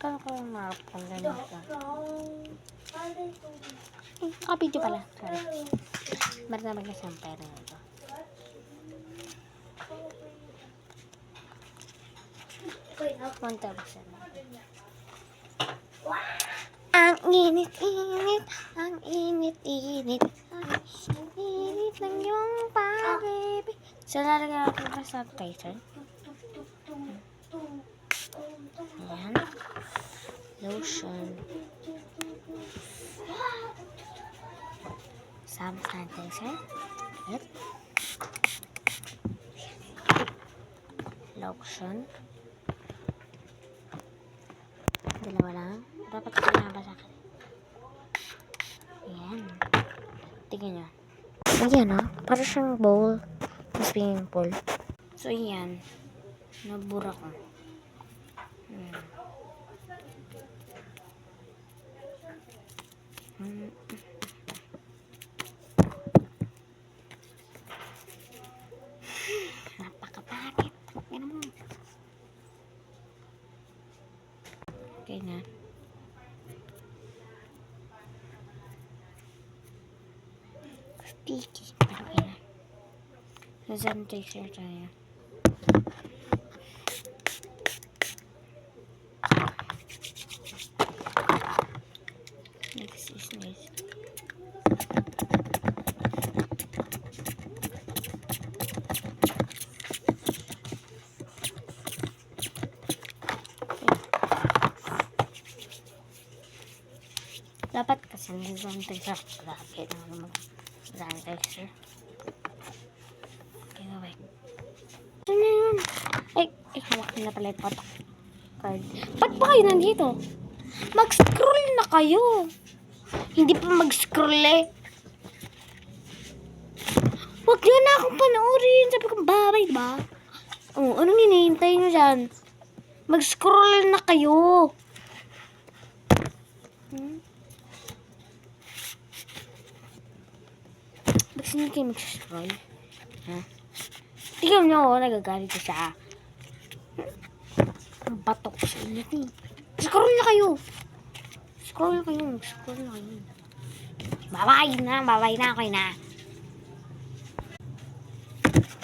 Paano ko makapag ganito? Video pala. Sorry. Maraming na siyang pera nito. One thousand. Ang init-init, ang init-init, ang init ng iyong pag-ibig. So, lalagyan natin na sa sanitizer. Ayan. Lotion. Some sanitizer. Ayan. Lotion. Dalawa lang. Dapat kailangan ba sa akin? Ayan. Tingnan nyo. Ayan o. Para siyang bowl. Swimming pool. So, ayan. Nabura ko. Napakapakit. Tingnan mo. Okay na. Sticky. Pero okay na. Sanitizer tayo. Next is this. Dapat kasi may sanitizer. Grabe naman mag-sanitizer. Okay, bye. Ano yun? Ay, hawak na pala yung patok card. Ba't ba kayo nandito? Mag-scroll na kayo. Hindi pa mag-scroll eh. Huwag nyo na akong panoorin. Sabi ko, babay, diba? Oh, anong hinihintay nyo dyan? Mag-scroll na kayo. Ba't sino kayo mag-scroll? Ha? Tingnan nyo, nagagalit ko siya. Ang batok sa inyo eh. Scroll na kayo. Scroll na kayo. Scroll na kayo. Babay na, okay na.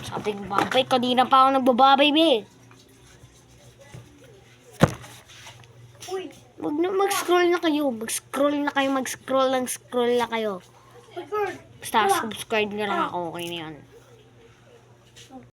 Sabi ko babay, kanina pa ako nagbababay, be. Uy. Wag na, mag-scroll na kayo. Mag-scroll na kayo. Basta subscribe na lang ako, okay na yan.